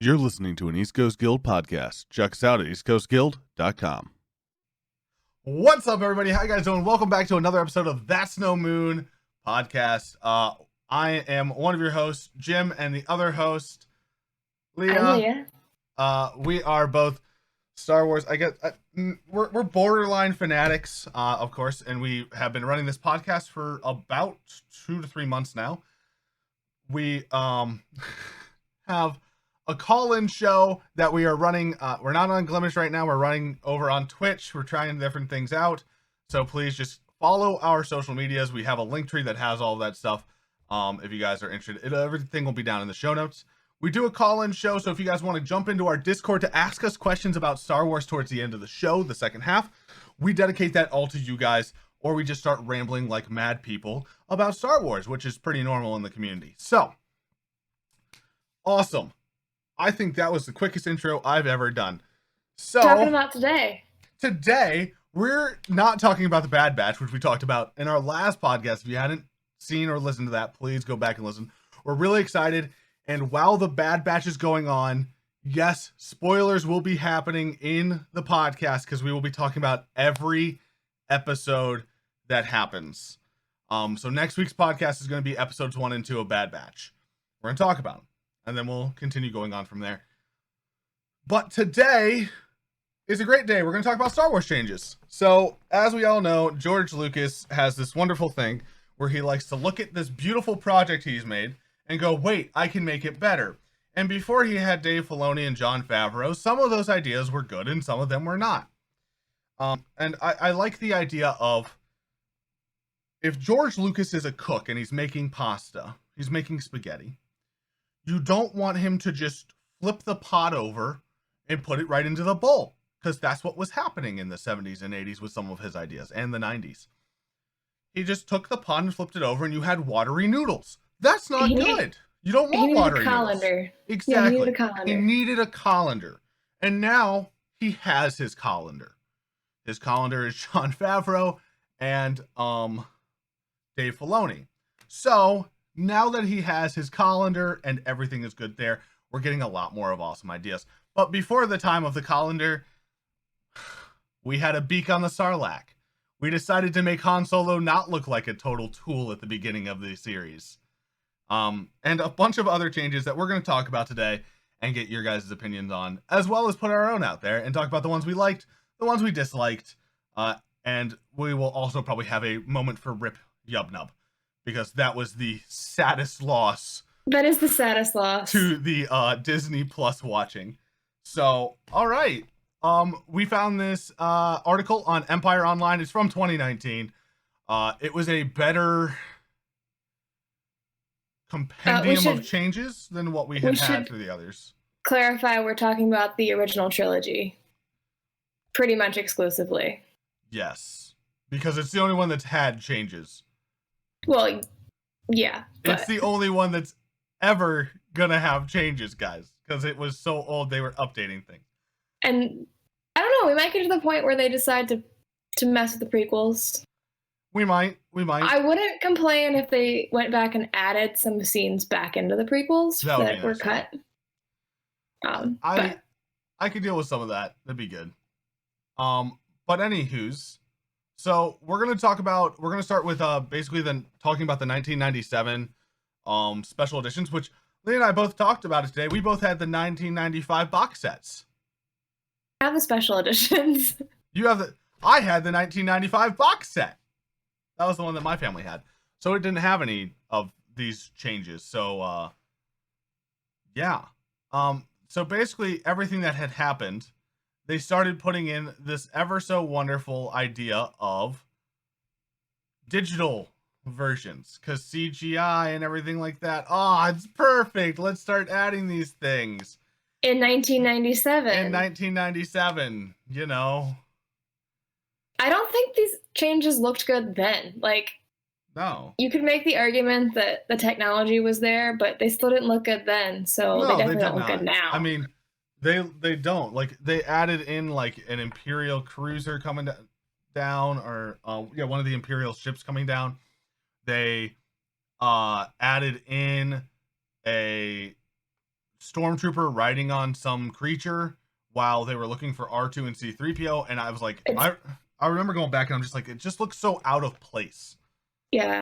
You're listening to an East Coast Guild podcast. Check us out at eastcoastguild.com. What's up, everybody? How you guys doing? Welcome back to another episode of That's No Moon podcast. I am one of your hosts, Jim, and the other host, Leah. I'm Leah. We are both Star Wars. I guess we're borderline fanatics, of course, and we have been running this podcast for about 2 to 3 months now. We have a call-in show that we are running. We're not on Glimmers right now. We're running over on Twitch. We're trying different things out. So please just follow our social medias. We have a link tree that has all of that stuff. If you guys are interested, everything will be down in the show notes. We do a call-in show. So if you guys want to jump into our Discord to ask us questions about Star Wars towards the end of the show, the second half, we dedicate that all to you guys, or we just start rambling like mad people about Star Wars, which is pretty normal in the community. So awesome. I think that was the quickest intro I've ever done. So talking about today, we're not talking about the Bad Batch, which we talked about in our last podcast. If you hadn't seen or listened to that, please go back and listen. We're really excited. And while the Bad Batch is going on, yes, spoilers will be happening in the podcast because we will be talking about every episode that happens. So next week's podcast is going to be episodes 1 and 2 of Bad Batch. We're going to talk about them. And then we'll continue going on from there. But today is a great day. We're going to talk about Star Wars changes. So, as we all know, George Lucas has this wonderful thing where he likes to look at this beautiful project he's made and go, wait, I can make it better. And before he had Dave Filoni and Jon Favreau, some of those ideas were good and some of them were not. And I like the idea of, if George Lucas is a cook and he's making pasta, he's making spaghetti, you don't want him to just flip the pot over and put it right into the bowl, because that's what was happening in the 70s and 80s with some of his ideas, and the 90s. He just took the pot and flipped it over, and you had watery noodles. That's not good. You don't want watery noodles. Exactly. Yeah, he needed a colander. He needed a colander. And now he has his colander. His colander is Jon Favreau and Dave Filoni. So now that he has his colander and everything is good there, we're getting a lot more of awesome ideas. But before the time of the colander, we had a beak on the Sarlacc. We decided to make Han Solo not look like a total tool at the beginning of the series. And a bunch of other changes that we're going to talk about today and get your guys' opinions on, as well as put our own out there and talk about the ones we liked, the ones we disliked, and we will also probably have a moment for Rip Yubnub, because that was the saddest loss. That is the saddest loss to the Disney Plus watching. So, all right. We found this article on Empire Online. It's from 2019. It was a better compendium of changes than what we had for the others. Clarify, we're talking about the original trilogy. Pretty much exclusively. Yes. Because it's the only one that's had changes. Well, yeah. It's the only one that's ever gonna have changes, guys, because it was so old they were updating things. And I don't know, we might get to the point where they decide to mess with the prequels. We might. I wouldn't complain if they went back and added some scenes back into the prequels that were cut. I could deal with some of that. That'd be good. But anywho's, so we're going to start with basically talking about the 1997 special editions, which Leah and I both talked about it today. We both had the 1995 box sets. I have the special editions. I had the 1995 box set. That was the one that my family had. So it didn't have any of these changes. So yeah. So basically everything that had happened, they started putting in this ever so wonderful idea of digital versions, because CGI and everything like that. Oh, it's perfect. Let's start adding these things. In 1997. In 1997, you know. I don't think these changes looked good then. Like, no. You could make the argument that the technology was there, but they still didn't look good then, so they definitely don't look good now. I mean, they don't. Like, they added in like an Imperial cruiser coming down, or one of the Imperial ships coming down. They added in a stormtrooper riding on some creature while they were looking for R2 and C-3PO, and I was like, I remember going back and I'm just like, it just looks so out of place. Yeah.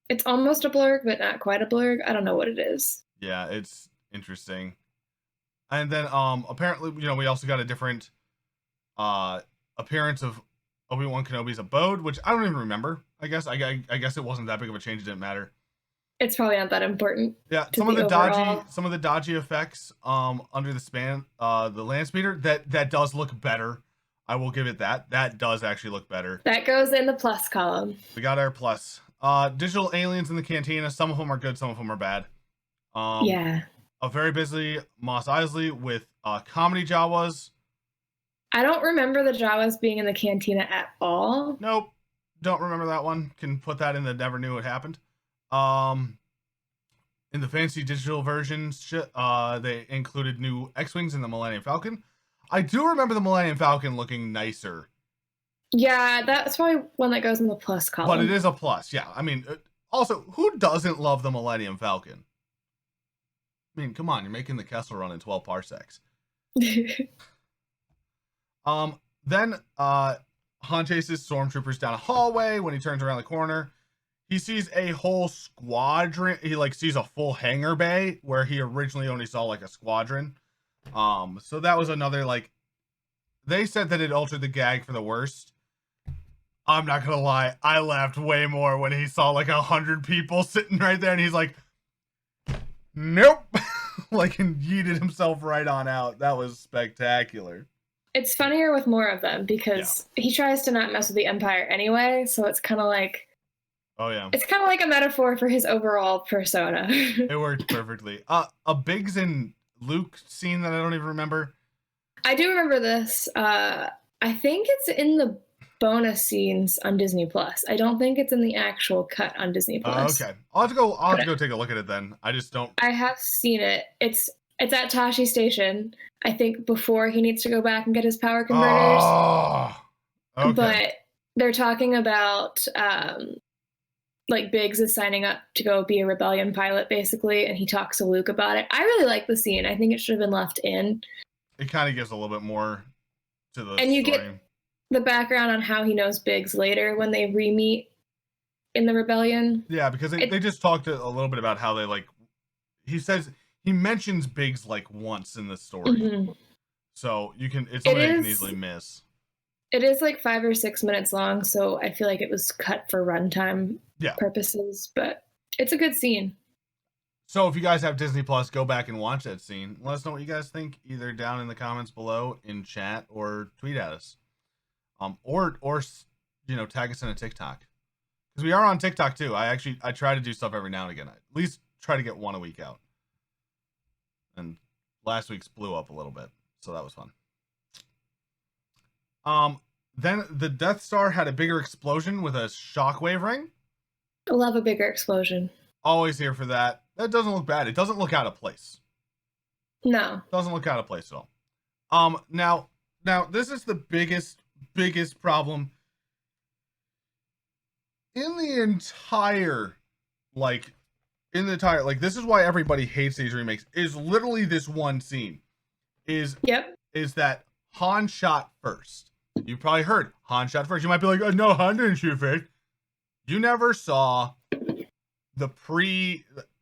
It's almost a blurg, but not quite a blurg. I don't know what it is. Yeah, it's interesting. And then apparently, we also got a different appearance of Obi-Wan Kenobi's abode, which I don't even remember. I guess it wasn't that big of a change. It didn't matter. It's probably not that important. Yeah, some of the dodgy effects under the span, the land speeder, that does look better. I will give it that. That does actually look better. That goes in the plus column. We got our plus. Digital aliens in the cantina. Some of them are good, some of them are bad. Yeah. A very busy Mos Eisley with comedy Jawas. I don't remember the Jawas being in the cantina at all. Nope. Don't remember that one. Can put that in the never knew it happened. In the fancy digital versions, they included new X-Wings in the Millennium Falcon. I do remember the Millennium Falcon looking nicer. Yeah, that's probably one that goes in the plus column. But it is a plus, yeah. I mean, also, who doesn't love the Millennium Falcon? I mean, come on, you're making the Kessel Run in 12 parsecs. Then Han chases stormtroopers down a hallway. When he turns around the corner, he sees a whole squadron. He sees a full hangar bay where he originally only saw a squadron. So that was another they said that it altered the gag for the worst. I'm not gonna lie, I laughed way more when he saw 100 people sitting right there and he's like, nope. And yeeted himself right on out. That was spectacular. It's funnier with more of them because he tries to not mess with the Empire anyway, so it's kind of like... Oh, yeah. It's kind of like a metaphor for his overall persona. It worked perfectly. A Biggs and Luke scene that I don't even remember. I do remember this. I think it's in the bonus scenes on Disney Plus. I don't think it's in the actual cut on Disney Plus. Okay. I'll have to go take a look at it then. I just don't... I have seen it. It's at Tashi Station, I think, before he needs to go back and get his power converters. Oh, okay. But they're talking about Biggs is signing up to go be a rebellion pilot, basically, and he talks to Luke about it. I really like the scene. I think it should have been left in. It kind of gives a little bit more to the and you story. Get the background on how he knows Biggs later when they re-meet in the rebellion. Yeah, because they just talked a little bit about how they he mentions Biggs once in the story. Mm-hmm. So it's something you can easily miss. It is 5 or 6 minutes long, so I feel like it was cut for runtime purposes, but it's a good scene. So if you guys have Disney Plus, go back and watch that scene. Let us know what you guys think, either down in the comments below, in chat, or tweet at us. Or tag us in a TikTok. Because we are on TikTok too. I try to do stuff every now and again. I at least try to get one a week out. And last week's blew up a little bit, so that was fun. Then the Death Star had a bigger explosion with a shockwave ring. I love a bigger explosion. Always here for that. That doesn't look bad. It doesn't look out of place. No. Doesn't look out of place at all. Now this is the biggest problem in the entire this is why everybody hates these remakes, is literally this one scene. Is that Han shot first. You probably heard Han shot first. You might be like, oh, no, Han didn't shoot first. You never saw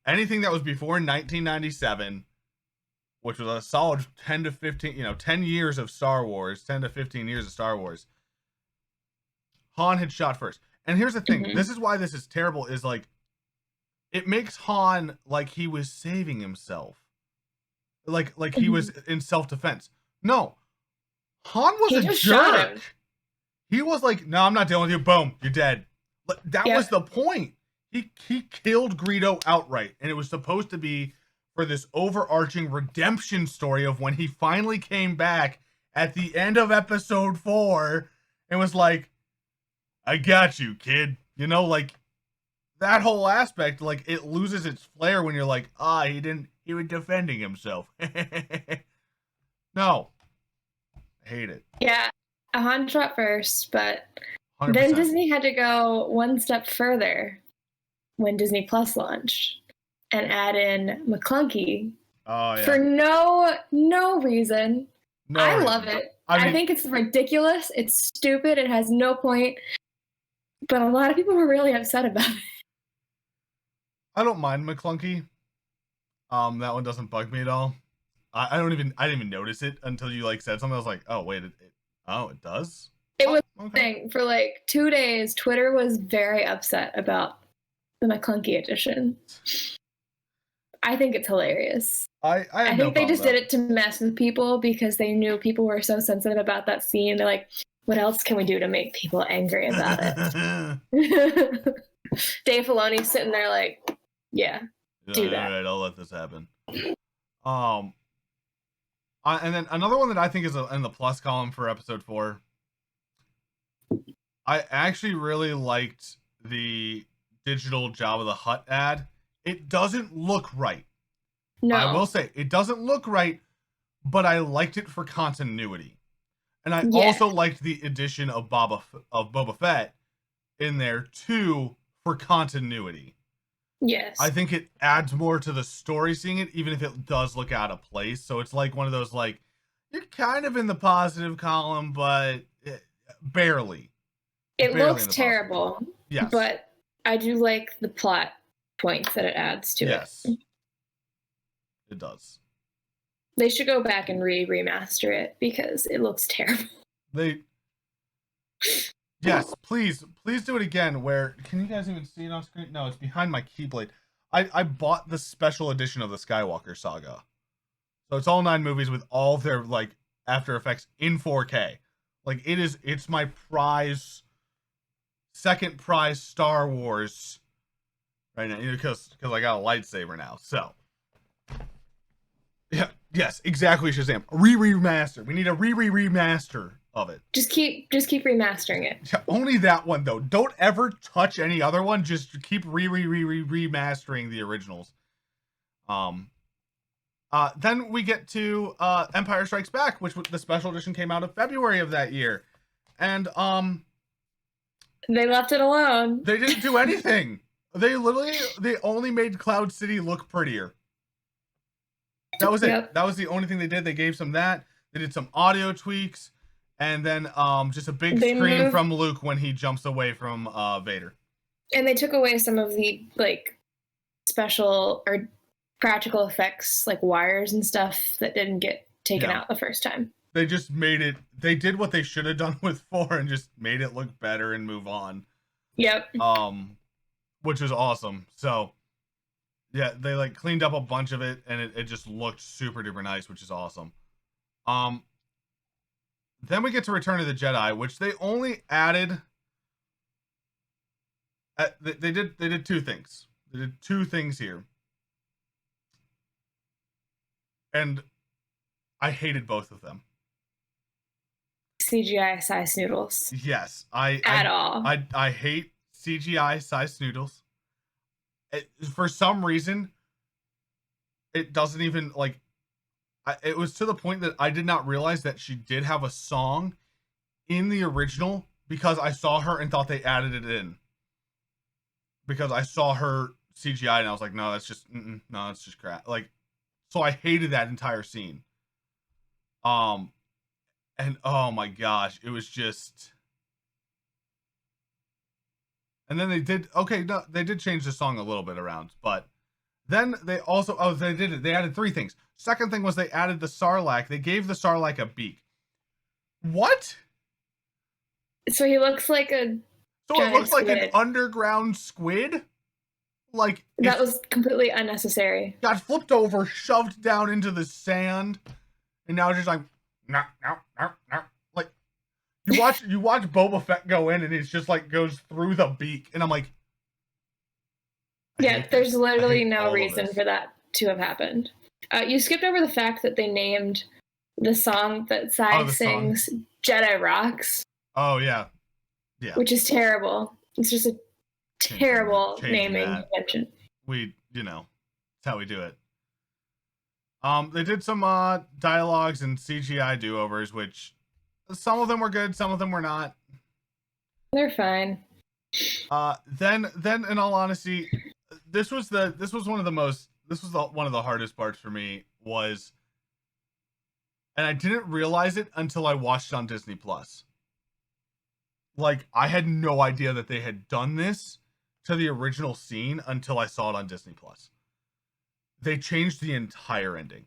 anything that was before 1997, which was a solid 10 to 15, 10 years of Star Wars, 10 to 15 years of Star Wars. Han had shot first. And here's the thing. Mm-hmm. This is why this is terrible, is it makes Han like he was saving himself. Like mm-hmm. he was in self-defense. No. Han was a jerk. He was like, no, I'm not dealing with you. Boom, you're dead. That was the point. He killed Greedo outright. And it was supposed to be for this overarching redemption story of when he finally came back at the end of episode 4 and was like, I got you, kid. That whole aspect, it loses its flair when you're like, he was defending himself. No. I hate it. Yeah, Han shot first, but 100%. Then Disney had to go one step further when Disney Plus launched and add in McClunky Oh yeah. For no reason. No I reason. love it. I mean, I think it's ridiculous. It's stupid. It has no point. But a lot of people were really upset about it. I don't mind McClunky. That one doesn't bug me at all. I didn't even notice it until you like said something. I was like, oh wait, it does. It was okay. a thing for like 2 days. Twitter was very upset about the McClunky edition. I think it's hilarious. I think they just did it to mess with people because they knew people were so sensitive about that scene. They're like, what else can we do to make people angry about it? Dave Filoni's sitting there like, yeah, do that. All right, I'll let this happen. And then another one that I think is in the plus column for episode 4. I actually really liked the digital Jabba the Hutt ad. It doesn't look right. No. I will say, it doesn't look right, but I liked it for continuity. And I also liked the addition of Boba Fett in there, too, for continuity. Yes. I think it adds more to the story seeing it, even if it does look out of place. So it's like one of those, like, you're kind of in the positive column, but barely. It looks terrible. Yes. But I do like the plot points that it adds to it. It does. They should go back and remaster it because it looks terrible. Yes, please do it again. Where can you guys even see it on screen? No, it's behind my keyblade. I bought the special edition of the Skywalker Saga, so it's all 9 movies with all their like After Effects in 4K. Like it's my second prize Star Wars right now, because I got a lightsaber now. So yeah, yes, exactly, Shazam. Remaster. We need a remaster of it. Just keep remastering it. Yeah, only that one though. Don't ever touch any other one. Just keep remastering the originals. Then we get to Empire Strikes Back, which the special edition came out in February of that year, and they left it alone. They didn't do anything. They only made Cloud City look prettier. That was it. That was the only thing they did. They gave some that. They did some audio tweaks, and then just a big scream from Luke when he jumps away from Vader. And they took away some of the like special or practical effects, like wires and stuff that didn't get taken out the first time. They just made it. They did what they should have done with 4 and just made it look better and move on. Yep. Which is awesome. So. Yeah, they like cleaned up a bunch of it, and it just looked super duper nice, which is awesome. Then we get to Return of the Jedi, which they only added. They did 2 things. They did 2 things here, and I hated both of them. CGI size noodles. Yes, I hate CGI size noodles. For some reason, it doesn't even like. It was to the point that I did not realize that she did have a song in the original because I saw her and thought they added it in. Because I saw her CGI and I was like, no, that's just no, it's just crap. Like, so I hated that entire scene. And oh my gosh, it was just. And then they did change the song a little bit around, but then they also, they added 3 things. Second thing was they added the Sarlacc. They gave the Sarlacc a beak. What? So he looks like a. So it looks like an underground squid? Like. That was completely unnecessary. Got flipped over, shoved down into the sand, and now it's just like, no. Like, you watch Boba Fett go in, and it's just like goes through the beak, and I'm like. Yeah, there's literally no reason for that to have happened. You skipped over the fact that they named the song that Sai sings Jedi Rocks. Oh, yeah. Yeah. Which is terrible. It's just a terrible naming convention. That's how we do it. They did some dialogues and CGI do-overs, which some of them were good, some of them were not. They're fine. Then in all honesty, this was one of the hardest parts for me was, and I didn't realize it until I watched it on Disney Plus. Like, I had no idea that they had done this to the original scene until I saw it on Disney Plus. They changed the entire ending.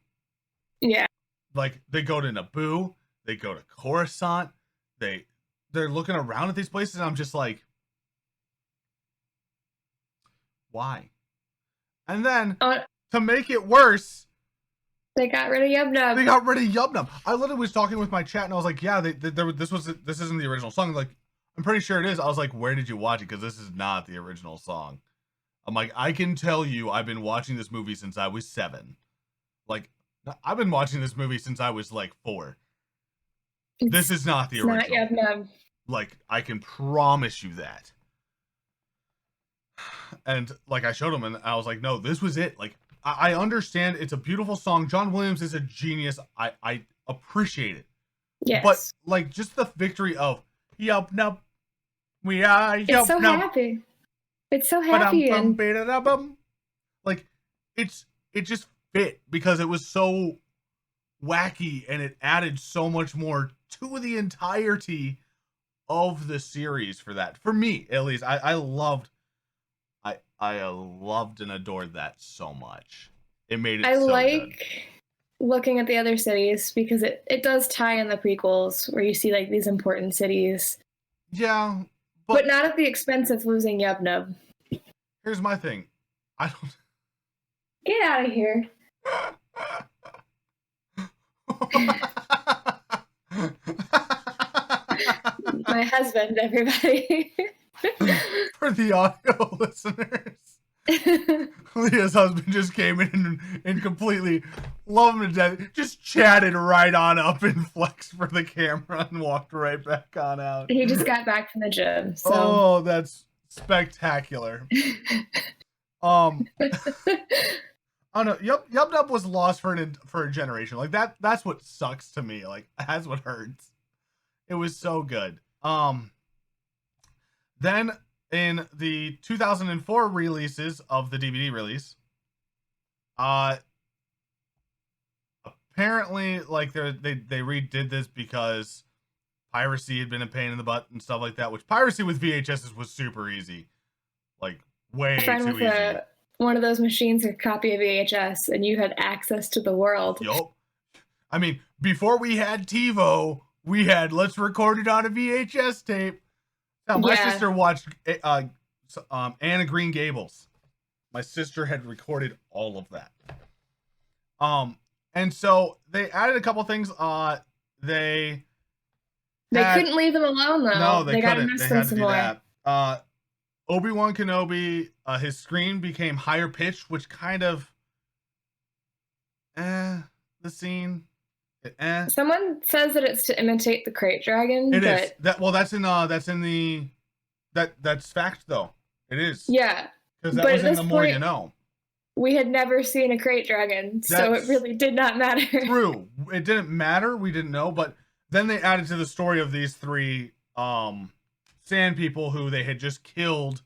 Yeah. Like, they go to Naboo, they go to Coruscant, they're looking around at these places, and I'm just like, why? And then, to make it worse, they got rid of Yub Nub. They got rid of Yub Nub. I literally was talking with my chat, and I was like, yeah, this isn't the original song. Like, I'm pretty sure it is. I was like, where did you watch it? Because this is not the original song. I'm like, I can tell you I've been watching this movie since I was 7. Like, I've been watching this movie since I was like 4. This is not the original. Not Yub Nub. Like, I can promise you that. And like, I showed him, and I was like, no, this was it. Like, I understand it's a beautiful song. John Williams is a genius. I appreciate it. Yes. But like, just the victory of Yub Nub, we are Yub Nub. It's so happy. It's so happy. Like, it just fit because it was so wacky, and it added so much more to the entirety of the series for that. For me, at least, I loved and adored that so much. It made it so good. Looking at the other cities because it does tie in the prequels where you see like these important cities. Yeah. But not at the expense of losing Yub Nub. Here's my thing. I don't... Get out of here. My husband, everybody. For the audio listeners, Leah's husband just came in and completely loved him to death. Just chatted right on up and flexed for the camera and walked right back on out. He just got back from the gym. So. Oh, that's spectacular. I don't know. Yub Nub was lost for a generation. Like that's what sucks to me. Like that's what hurts. It was so good. Then in the 2004 releases of the DVD release, apparently like they redid this because piracy had been a pain in the butt and stuff like that. Which piracy with VHSs was super easy, like way too easy. One of those machines could copy a VHS, and you had access to the world. Yup. I mean, before we had TiVo, we had let's record it on a VHS tape. Now, my sister watched Anne of Green Gables. My sister had recorded all of that. And so they added a couple things. They couldn't leave them alone though. No, they gotta couldn't. miss They them had to some do more. that. Obi-Wan Kenobi, his screen became higher pitched, which kind of the scene. Someone says that it's to imitate the crate dragon. It is. That's fact though. It is. Yeah. Because that was in The More You Know. We had never seen a crate dragon, so it really did not matter. True. It didn't matter. We didn't know, but then they added to the story of these 3 sand people who they had just killed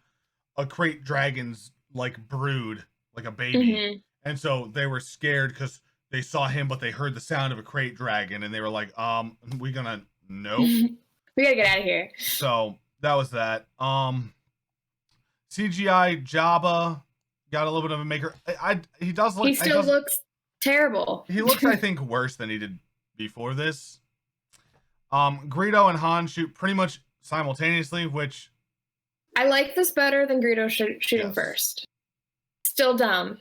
a crate dragon's like brood, like a baby. Mm-hmm. And so they were scared because they saw him, but they heard the sound of a crate nope. We gotta get out of here. So that was that. CGI Jabba got a little bit of a maker. He does look. He still looks terrible. He looks, I think, worse than he did before this. Greedo and Han shoot pretty much simultaneously, which I like this better than Greedo shooting first. Still dumb.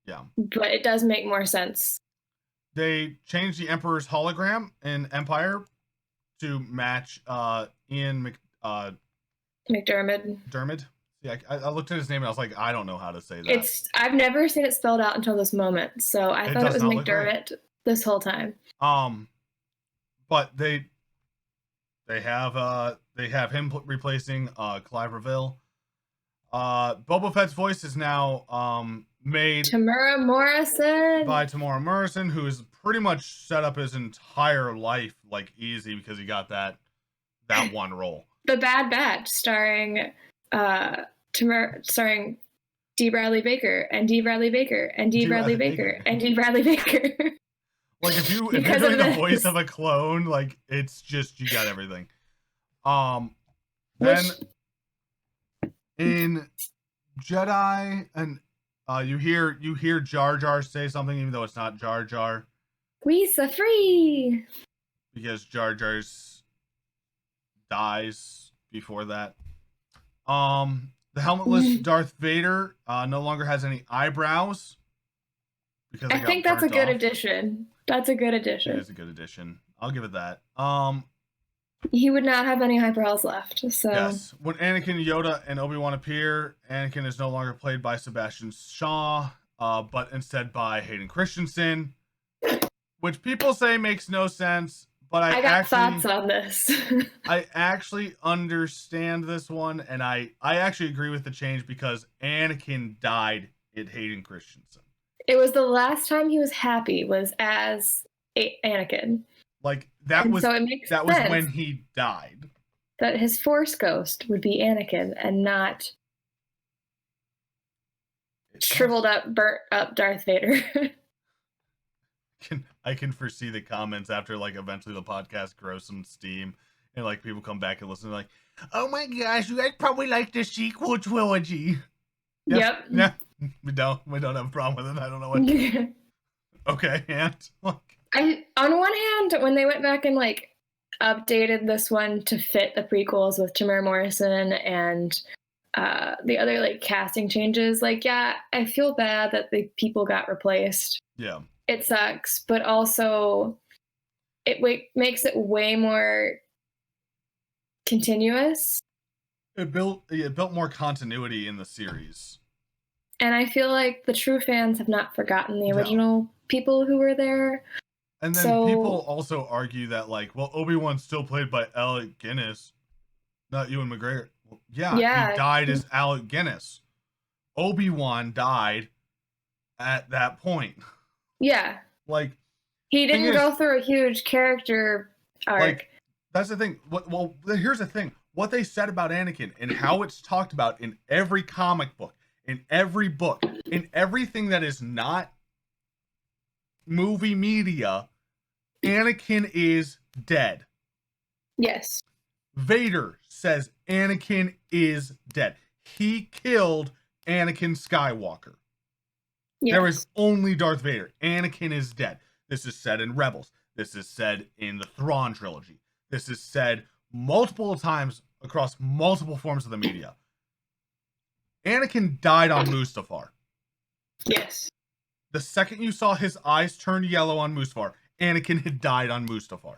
Yeah, but it does make more sense. They changed the Emperor's hologram in Empire to match Ian McDermott. Yeah, I looked at his name and I was like, I don't know how to say that. I've never seen it spelled out until this moment, so I thought it was McDermott this whole time. But they have him replacing Clive Reville. Boba Fett's voice is now made Tamura Morrison, who is pretty much set up his entire life like easy because he got that one role. The Bad Batch, starring D. Bradley Baker and D. Bradley Baker and D. Bradley Baker and D. Bradley Baker. Like if you're Because doing of the voice this. of a clone, like it's just you got everything. Then Which, in Jedi, and you hear Jar Jar say something, even though it's not Jar Jar, we are free. because Jar Jar's dies before that. The helmetless Darth Vader no longer has any eyebrows because I think that's a good addition. That's a good It addition. is a good addition. I'll give it that. He would not have any eyebrows left. So Yes, when Anakin, Yoda, and Obi-Wan appear, Anakin is no longer played by Sebastian Shaw, but instead by Hayden Christensen, which people say makes no sense. But I got thoughts on this. I actually understand this one, and I actually agree with the change because Anakin died at Hayden Christensen. It was the last time he was happy was as Anakin. Like that And was so it makes that was sense when he died. that his Force ghost would be Anakin and not shriveled up, burnt up Darth Vader. I can foresee the comments after like eventually the podcast grows some steam and like people come back and listen like, oh my gosh, you guys probably like the sequel trilogy. Yep. Yeah. We don't have a problem with it. I don't know what. Okay, and on one hand, when they went back and like updated this one to fit the prequels with Tamara Morrison and the other like casting changes, like yeah, I feel bad that the people got replaced. Yeah. It sucks, but also it makes it way more continuous. It built more continuity in the series. And I feel like the true fans have not forgotten the original people who were there. And then people also argue that like, well, Obi-Wan's still played by Alec Guinness, not Ewan McGregor. Well, yeah, he died as Alec Guinness. Obi-Wan died at that point. Yeah. Like he didn't go through a huge character arc. Like, that's the thing. Well, here's the thing. What they said about Anakin and how it's talked about in every comic book, in every book, in everything that is not movie media, Anakin is dead. Yes. Vader says Anakin is dead. He killed Anakin Skywalker. Yes. There is only Darth Vader. Anakin is dead. This is said in Rebels. This is said in the Thrawn trilogy. This is said multiple times across multiple forms of the media. Anakin died on Mustafar. Yes. The second you saw his eyes turn yellow on Mustafar, Anakin had died on Mustafar.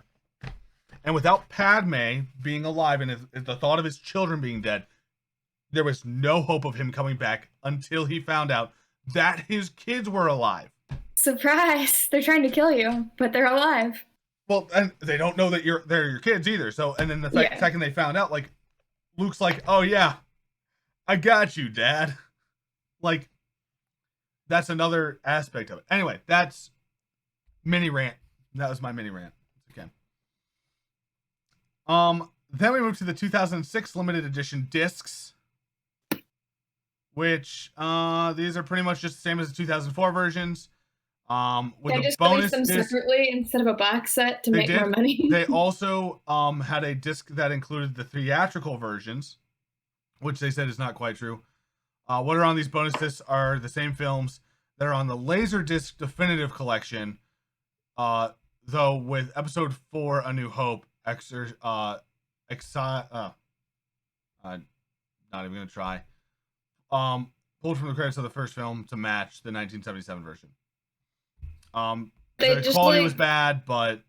And without Padme being alive and the thought of his children being dead, there was no hope of him coming back until he found out that his kids were alive. Surprise! They're trying to kill you, but they're alive. Well, and they don't know that they're your kids either. So, and then the second they found out, like, Luke's like, oh yeah, I got you, Dad. Like, that's another aspect of it. Anyway, that's mini rant. That was my mini rant. Okay. Then we move to the 2006 limited edition discs, which these are pretty much just the same as the 2004 versions. With they just released them separately instead of a box set to make more money. They also had a disc that included the theatrical versions, which they said is not quite true. What are on these bonus discs are the same films that are on the Laserdisc Definitive Collection, though with Episode 4, A New Hope, not even gonna try. Pulled from the credits of the first film to match the 1977 version. The quality was bad, but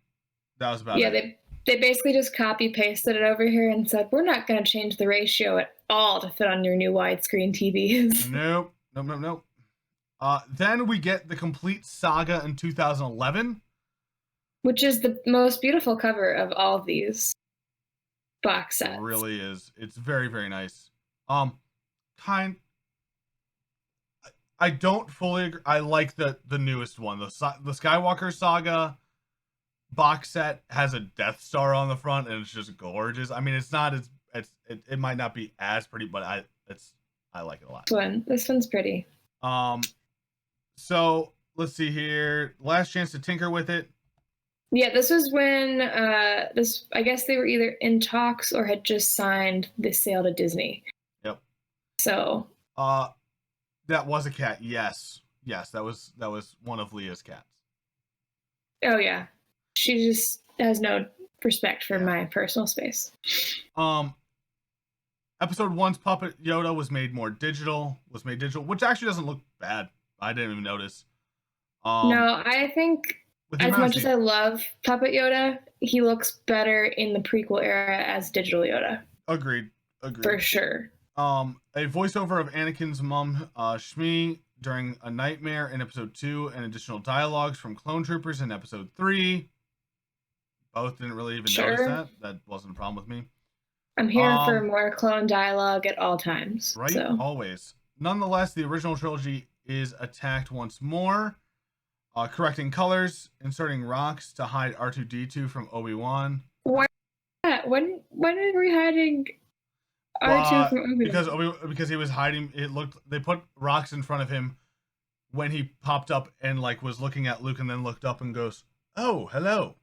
that was about it. Yeah, they basically just copy pasted it over here and said, we're not going to change the ratio at all to fit on your new widescreen TVs. Nope. Then we get the complete saga in 2011. Which is the most beautiful cover of all of these box sets. It really is. It's very, very nice. I don't fully agree. I like the newest one. The Skywalker Saga box set has a Death Star on the front, and it's just gorgeous. I mean, it's not as it might not be as pretty, but I like it a lot. This one's pretty. So let's see here. Last chance to tinker with it. Yeah, this was when I guess they were either in talks or had just signed the sale to Disney. Yep. So that was a cat. Yes. That was one of Leah's cats. oh yeah. She just has no respect for my personal space. Episode 1's Puppet Yoda was made digital, which actually doesn't look bad. I didn't even notice. No, I think as much as I love Puppet Yoda, he looks better in the prequel era as digital Yoda. Agreed. For sure. A voiceover of Anakin's mom, Shmi, during a nightmare in episode 2, and additional dialogues from clone troopers in episode 3. Both didn't really even notice that. That wasn't a problem with me. I'm here for more clone dialogue at all times. Right? So. Always. Nonetheless, the original trilogy is attacked once more. Correcting colors, inserting rocks to hide R2-D2 from Obi-Wan. Why? When are we hiding R2 from Obi-Wan? Because he was hiding. They put rocks in front of him when he popped up and like was looking at Luke and then looked up and goes, "Oh, hello."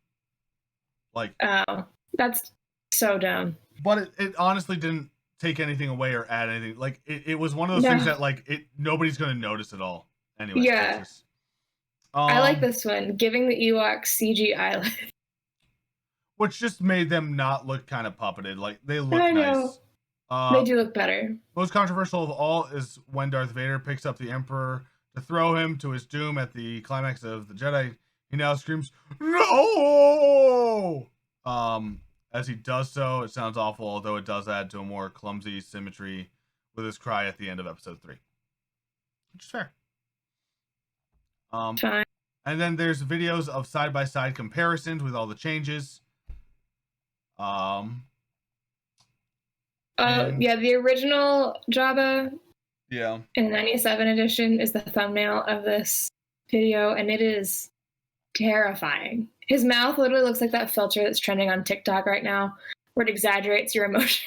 Like, oh, that's so dumb. But it honestly didn't take anything away or add anything. Like it was one of those things that like nobody's gonna notice at all. Anyway, yeah. I like this one, giving the Ewoks CG eyelids. Which just made them not look kind of puppeted. Like, they look nice. They do look better. Most controversial of all is when Darth Vader picks up the Emperor to throw him to his doom at the climax of The Jedi. He now screams, "No!" As he does so, it sounds awful, although it does add to a more clumsy symmetry with his cry at the end of episode 3. Which is fair. Fine. And then there's videos of side-by-side comparisons with all the changes. Yeah, the original Jabba in the 97 edition is the thumbnail of this video, and it is terrifying. His mouth literally looks like that filter that's trending on TikTok right now, where it exaggerates your emotion.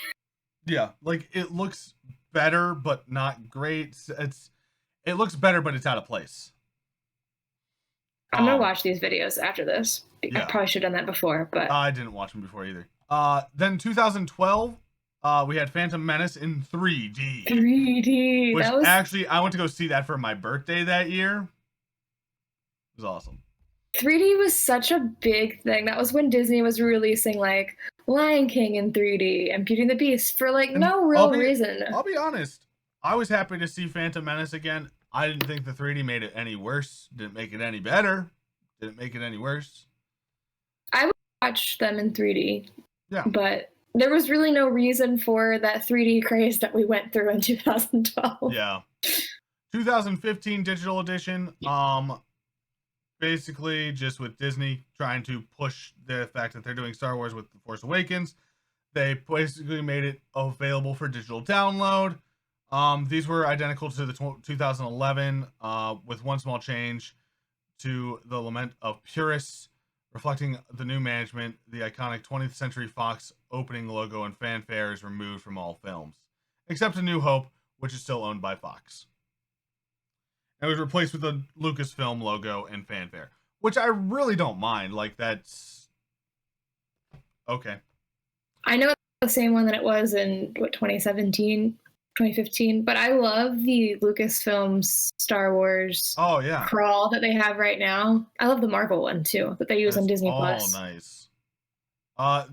Yeah, like, it looks better, but not great. It looks better, but it's out of place. I'm gonna watch these videos after this. Yeah. I probably should have done that before, but I didn't watch them before either. Then 2012, we had Phantom Menace in 3D. 3D. Which actually, I went to go see that for my birthday that year. It was awesome. 3D was such a big thing. That was when Disney was releasing like Lion King in 3D and Beauty and the Beast for like no real reason. I'll be honest. I was happy to see Phantom Menace again. I didn't think the 3D made it any worse. Didn't make it any better. Didn't make it any worse. I would watch them in 3D. Yeah. But there was really no reason for that 3D craze that we went through in 2012. Yeah. 2015 digital edition. Basically just with Disney trying to push the fact that they're doing Star Wars with The Force Awakens. They basically made it available for digital download. These were identical to the 2011, with one small change to the Lament of Purists, reflecting the new management. The iconic 20th Century Fox opening logo and fanfare is removed from all films, except A New Hope, which is still owned by Fox. It was replaced with the Lucasfilm logo and fanfare, which I really don't mind. Like, that's okay. I know it's the same one that it was in 2017. 2015, but I love the Lucasfilm Star Wars crawl that they have right now. I love the Marvel one too that they use on Disney Plus. Oh, nice.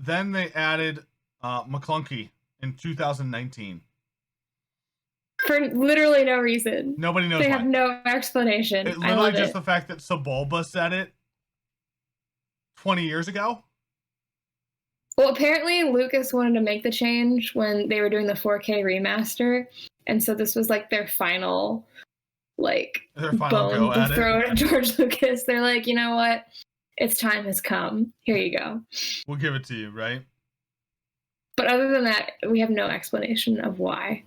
Then they added McClunky in 2019 for literally no reason. Nobody knows. They have no explanation. It's literally just the fact that Sebulba said it 20 years ago. Well, apparently Lucas wanted to make the change when they were doing the 4K remaster, and so this was like their final bone to throw at George Lucas. They're like, you know what? Its time has come. Here you go. We'll give it to you, right? But other than that, we have no explanation of why.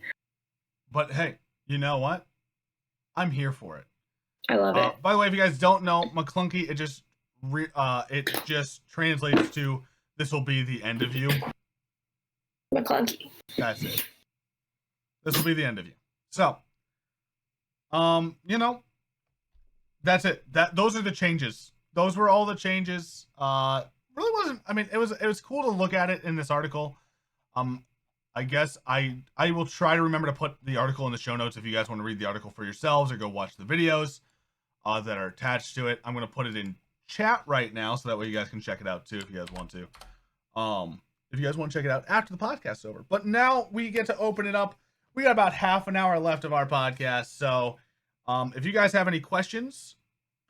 But hey, you know what? I'm here for it. I love it. By the way, if you guys don't know, McClunky, it just translates to "This will be the end of you." McClunky. That's it. This will be the end of you. So, that's it. Those are the changes those were all the changes. Really wasn't. I mean, it was cool to look at it in this article. I guess I will try to remember to put the article in the show notes if you guys want to read the article for yourselves or go watch the videos that are attached to it. I'm going to put it in chat right now so that way you guys can check it out too if you guys want to. If you guys want to check it out after the podcast's over. But now we get to open it up. We got about half an hour left of our podcast. So if you guys have any questions,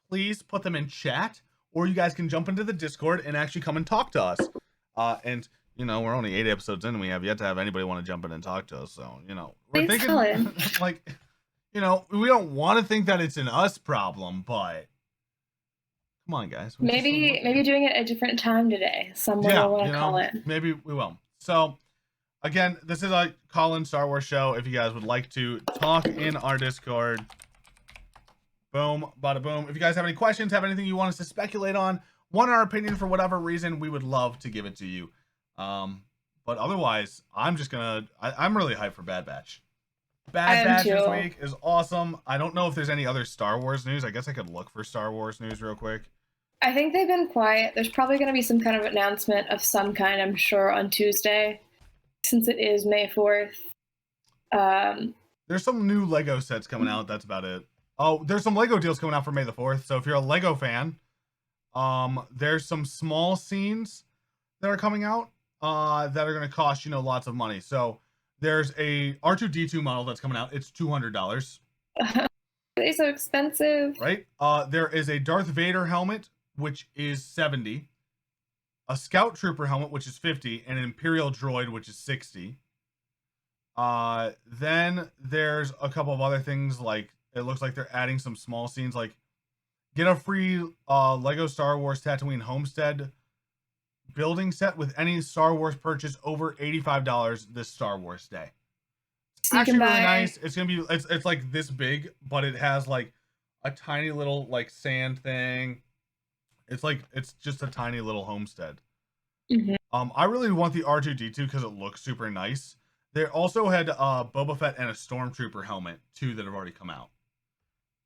please put them in chat, or you guys can jump into the Discord and actually come and talk to us. And you know, we're only 8 episodes in and we have yet to have anybody want to jump in and talk to us. So, you know, we're thinking like, you know, we don't want to think that it's an us problem, but come on, guys. Maybe doing it at a different time today. Someone will want to call it. Maybe we will. So, again, this is a call-in Star Wars show. If you guys would like to talk in our Discord, boom, bada boom. If you guys have any questions, have anything you want us to speculate on, want our opinion for whatever reason, we would love to give it to you. But otherwise, I'm really hyped for Bad Batch. Bad Batch this week is awesome. I don't know if there's any other Star Wars news. I guess I could look for Star Wars news real quick. I think they've been quiet. There's probably going to be some kind of announcement of some kind, I'm sure, on Tuesday, since it is May 4th. There's some new Lego sets coming out. That's about it. Oh, there's some Lego deals coming out for May the 4th. So if you're a Lego fan, there's some small scenes that are coming out that are going to cost, you know, lots of money. So there's a R2-D2 model that's coming out. It's $200. They're so expensive. Right? There is a Darth Vader helmet, which is $70. A Scout Trooper helmet, which is $50. And an Imperial Droid, which is $60. Then there's a couple of other things, like it looks like they're adding some small scenes, like get a free Lego Star Wars Tatooine Homestead building set with any Star Wars purchase over $85 this Star Wars Day. It's actually really nice. It's gonna be it's like this big, but it has like a tiny little like sand thing. It's just a tiny little homestead. Mm-hmm. I really want the R2-D2 because it looks super nice. They also had Boba Fett and a Stormtrooper helmet too that have already come out,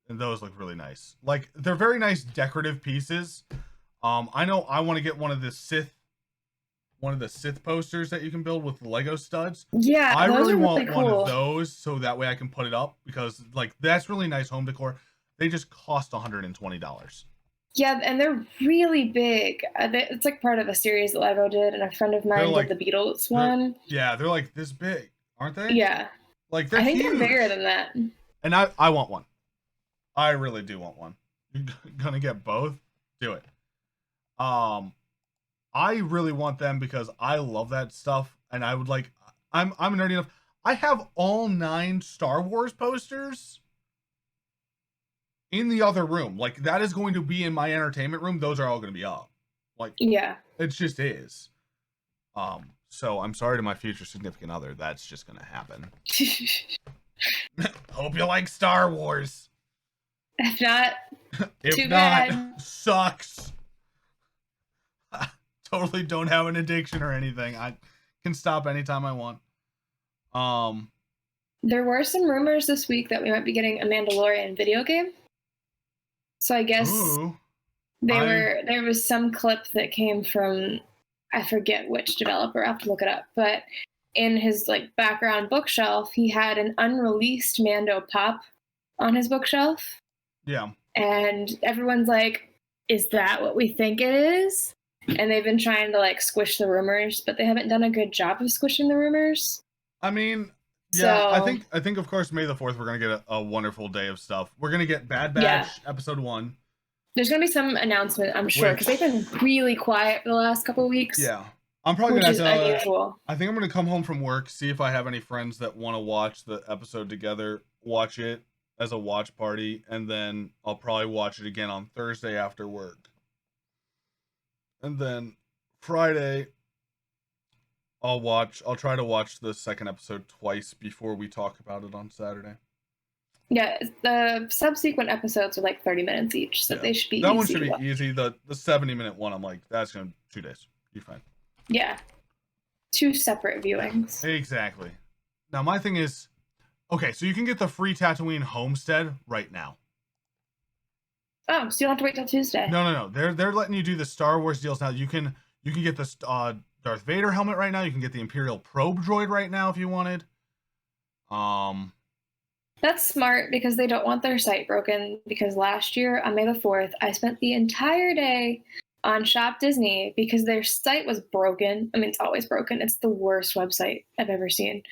and those look really nice. Like they're very nice decorative pieces. I know I want to get one of the Sith posters that you can build with the Lego studs. Yeah, I really want one of those so that way I can put it up, because like that's really nice home decor. They just cost $120. Yeah, and they're really big. It's like part of a series that Lego did, and a friend of mine did the Beatles one. Yeah, they're like this big, aren't they? Yeah. Like they're I think huge. they're bigger than that. And I want one. I really do want one. You're gonna get both? Do it. I really want them because I love that stuff, and I would like. I'm nerdy enough. I have all 9 Star Wars posters in the other room. Like that is going to be in my entertainment room. Those are all going to be up. Like yeah, it just is. So I'm sorry to my future significant other. That's just going to happen. Hope you like Star Wars. If not, too bad. Sucks. Totally don't have an addiction or anything. I can stop anytime I want. There were some rumors this week that we might be getting a Mandalorian video game. So I guess there was some clip that came from, I forget which developer, I'll have to look it up, but in his like background bookshelf, he had an unreleased Mando pop on his bookshelf. Yeah. And everyone's like, is that what we think it is? And they've been trying to like squish the rumors, but they haven't done a good job of squishing the rumors. I mean, yeah, so, I think of course May the 4th we're gonna get a wonderful day of stuff. We're gonna get Bad Batch episode 1. There's gonna be some announcement, I'm sure, because they've been really quiet for the last couple of weeks. Yeah, I'm probably gonna have to. Unusual. I think I'm gonna come home from work, see if I have any friends that want to watch the episode together, watch it as a watch party, and then I'll probably watch it again on Thursday after work. And then Friday, I'll try to watch the second episode twice before we talk about it on Saturday. Yeah, the subsequent episodes are like 30 minutes each, so they should be easy. That one should be easy. The 70-minute one, I'm like, that's going to 2 days. You're fine. Yeah. 2 separate viewings. Exactly. Now, my thing is, okay, so you can get the free Tatooine Homestead right now. Oh, so you don't have to wait till Tuesday. No. They're letting you do the Star Wars deals now. You can get the Darth Vader helmet right now. You can get the Imperial probe droid right now if you wanted. That's smart because they don't want their site broken. Because last year on May the 4th, I spent the entire day on Shop Disney because their site was broken. I mean, it's always broken. It's the worst website I've ever seen.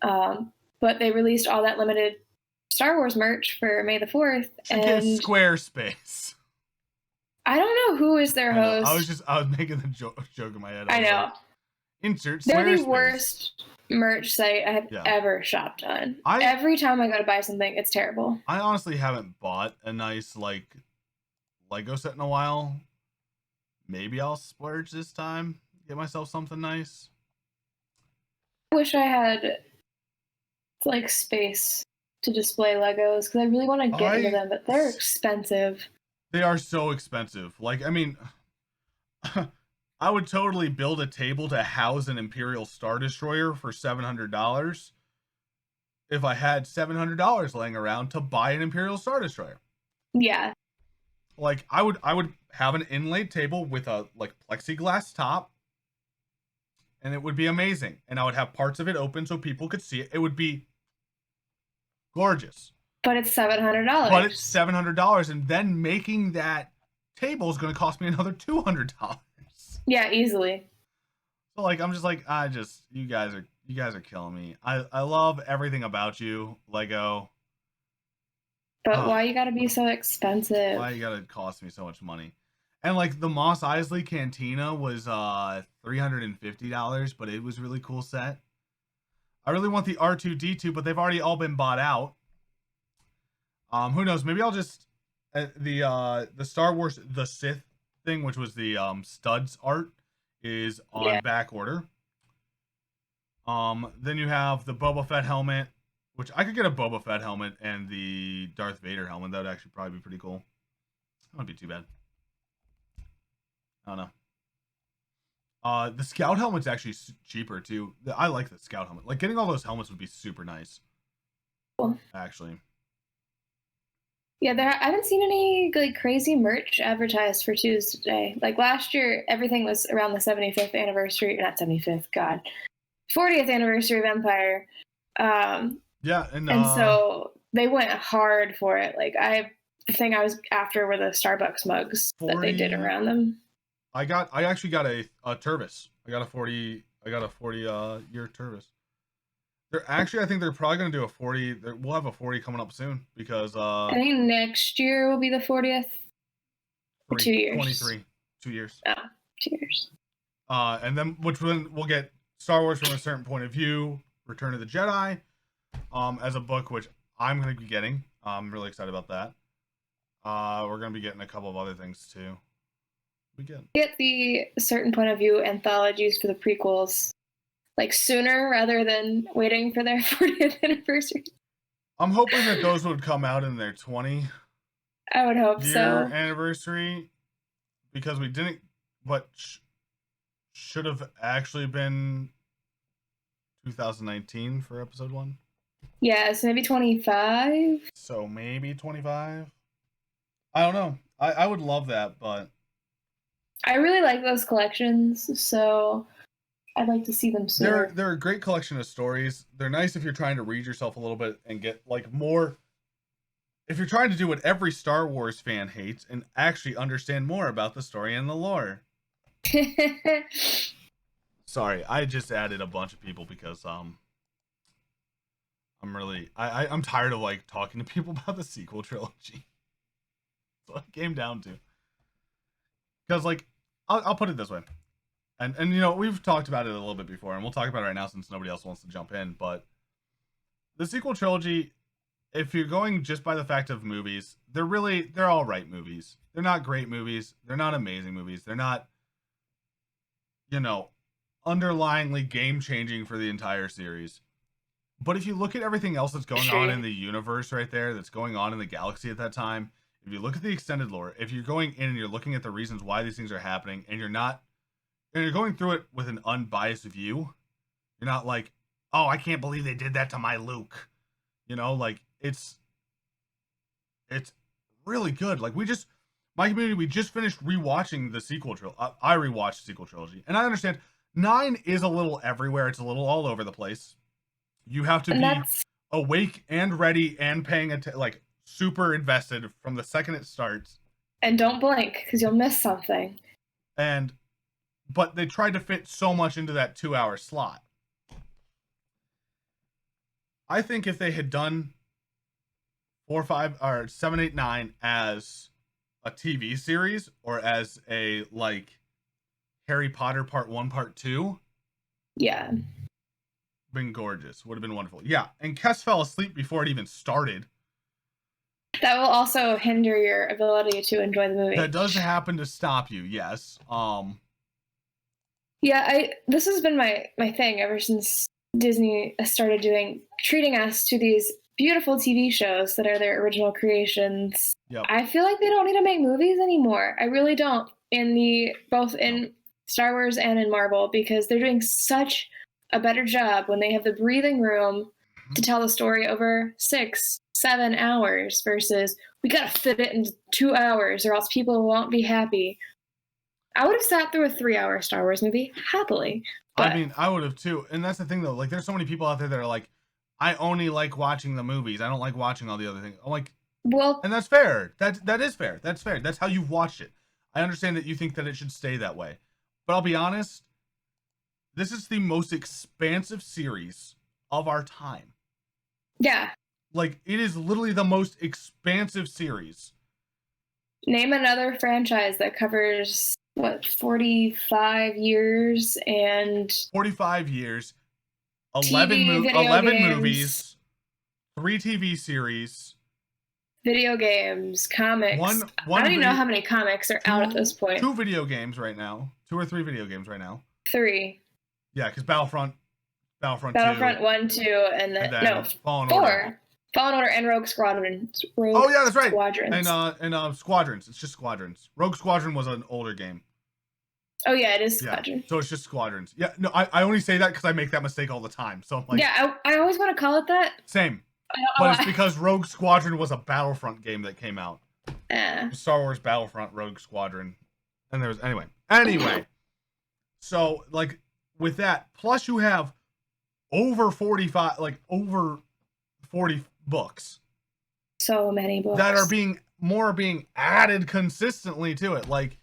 But they released all that limited Star Wars merch for May the 4th. And Squarespace. I don't know who is their host. I was making the joke in my head. I know. Like, insert Squarespace. They're the worst merch site I have ever shopped on. Every time I go to buy something, it's terrible. I honestly haven't bought a nice like Lego set in a while. Maybe I'll splurge this time. Get myself something nice. I wish I had like space to display Legos because I really want to get into them, but they're expensive. They are so expensive. Like, I mean, I would totally build a table to house an Imperial Star Destroyer for $700 if I had $700 laying around to buy an Imperial Star Destroyer. Yeah. Like, I would have an inlaid table with a like plexiglass top, and it would be amazing. And I would have parts of it open so people could see it. It would be gorgeous. But it's $700. But it's $700, and then making that table is going to cost me another $200. Yeah, easily. So like, I'm just like, you guys are killing me. I love everything about you, Lego. But why you gotta be so expensive? Why you gotta cost me so much money? And like the Mos Eisley Cantina was $350, but it was a really cool set. I really want the R2-D2, but they've already all been bought out. Who knows? Maybe I'll just the Star Wars The Sith thing, which was the studs art, is on back order. Then you have the Boba Fett helmet, which I could get a Boba Fett helmet and the Darth Vader helmet. That would actually probably be pretty cool. That wouldn't be too bad. I don't know. The Scout helmet's actually cheaper too. I like the Scout helmet. Like, getting all those helmets would be super nice. Cool. Actually. Yeah, I haven't seen any like crazy merch advertised for Tuesday. Like last year, everything was around the 75th anniversary, not 75th, God, 40th anniversary of Empire. Yeah, and so they went hard for it. Like the thing I was after were the Starbucks mugs that they did around them. I actually got a Turvis. I got a 40 year Turvis. I think they're probably going to do a 40. We'll have a 40 coming up soon because I think next year will be the 40th. 2 years. 23. 2 years. Oh, 2 years. And then we'll get Star Wars from a certain point of view, Return of the Jedi, as a book, which I'm going to be getting. I'm really excited about that. We're going to be getting a couple of other things too. We get the certain point of view anthologies for the prequels like sooner rather than waiting for their 40th anniversary. I'm hoping that those would come out in their 20. I would hope so. Anniversary, because we didn't. What should have actually been 2019 for episode 1. Yeah, so maybe 25. So maybe 25. I don't know. I would love that, but I really like those collections, so I'd like to see them sooner. They're a great collection of stories. They're nice if you're trying to read yourself a little bit and get like more. If you're trying to do what every Star Wars fan hates and actually understand more about the story and the lore. Sorry, I just added a bunch of people because I'm tired of like talking to people about the sequel trilogy. So it came down to, because like I'll put it this way, and you know, we've talked about it a little bit before, and we'll talk about it right now since nobody else wants to jump in. But the sequel trilogy, if you're going just by the fact of movies, they're all right movies. They're not great movies. They're not amazing movies. They're not, you know, underlyingly game changing for the entire series. But if you look at everything else that's going on in the universe right there, that's going on in the galaxy at that time, if you look at the extended lore, if you're going in and you're looking at the reasons why these things are happening, and you're going through it with an unbiased view, you're not like, oh, I can't believe they did that to my Luke. You know, like it's really good. Like we just my community, we just finished rewatching the sequel trilogy. I rewatched the sequel trilogy, and I understand 9 is a little everywhere. It's a little all over the place. You have to be awake and ready and paying attention, like super invested from the second it starts. And don't blink because you'll miss something. But they tried to fit so much into that 2-hour slot. I think if they had done 4, 5, or 7, 8, 9 as a TV series or as a like Harry Potter Part 1, Part 2, yeah, been gorgeous. Would have been wonderful. Yeah, and Kes fell asleep before it even started. That will also hinder your ability to enjoy the movie. That does happen to stop you, yes. Yeah, this has been my thing ever since Disney started treating us to these beautiful TV shows that are their original creations. Yep. I feel like they don't need to make movies anymore. I really don't. Both in Star Wars and in Marvel, because they're doing such a better job when they have the breathing room to tell the story over 6, 7 hours versus we gotta fit it into 2 hours or else people won't be happy. I would have sat through a 3-hour Star Wars movie happily. I mean, I would have too. And that's the thing though. Like, there's so many people out there that are like, I only like watching the movies. I don't like watching all the other things. I'm like, well, and that's fair. That is fair. That's fair. That's how you've watched it. I understand that you think that it should stay that way. But I'll be honest, this is the most expansive series of our time. Yeah. Like, it is literally the most expansive series. Name another franchise that covers, 45 years and... 45 years, 11 movies, 3 TV series, video games, comics. One I don't even know how many comics are out at this point. 2 video games right now. 2 or 3 video games right now. 3. Yeah, because Battlefront 2, 1, 2, and then Fallen 4. Order. Fallen Order and Rogue Squadron. Oh yeah, that's right. Squadrons. And Squadrons. It's just Squadrons. Rogue Squadron was an older game. Oh yeah, it is Squadron. Yeah, so it's just Squadrons. Yeah, no, I only say that because I make that mistake all the time. So I'm like, yeah, I always want to call it that. Same. But it's because Rogue Squadron was a Battlefront game that came out. Star Wars Battlefront Rogue Squadron. And there was anyway. So like with that, plus you have over 40 books. So many books that are being added consistently to it. Like,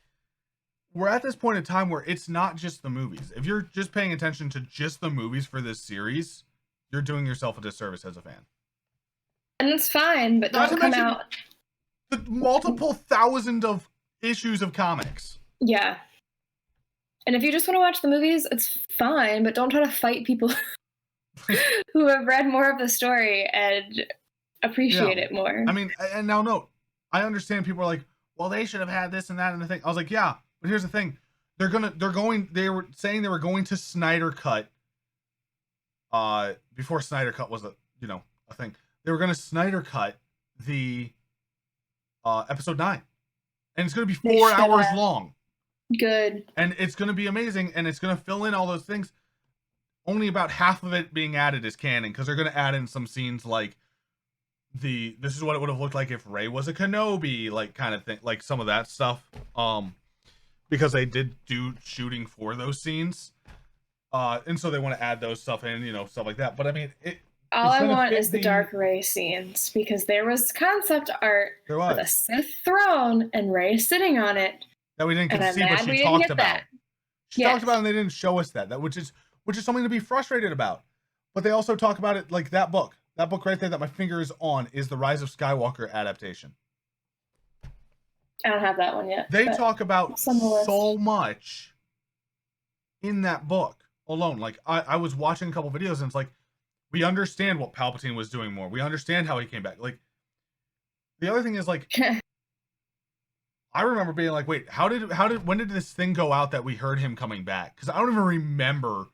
we're at this point in time where it's not just the movies. If you're just paying attention to just the movies for this series, you're doing yourself a disservice as a fan. And it's fine, but don't come out the multiple thousand of issues of comics. Yeah. And if you just want to watch the movies, it's fine, but don't try to fight people who have read more of the story and appreciate it more. I mean, and now note, I understand people are like, well, they should have had this and that and the thing. I was like, yeah, but here's the thing. They were saying they were going to Snyder Cut before Snyder Cut was a thing. They were going to Snyder Cut the episode 9. And it's going to be 4 hours long. Good. And it's going to be amazing, and it's going to fill in all those things. Only about half of it being added is canon, because they're going to add in some scenes like this is what it would have looked like if Rey was a Kenobi, like kind of thing, like some of that stuff. Because they did do shooting for those scenes. And so they want to add those stuff in, stuff like that. But I mean, all I want is the Dark Rey scenes, because there was concept art with a Sith throne and Rey sitting on it. That we didn't get to see, but she talked about. She Yes. talked about it, and they didn't show us that. Which is something to be frustrated about. But they also talk about it like that book right there that my finger is on is the Rise of Skywalker adaptation. I don't have that one yet. They talk about so much in that book alone. Like I was watching a couple videos, and it's like, we understand what Palpatine was doing more. We understand how he came back. Like, the other thing is, like, I remember being like, wait, when did this thing go out that we heard him coming back? Because I don't even remember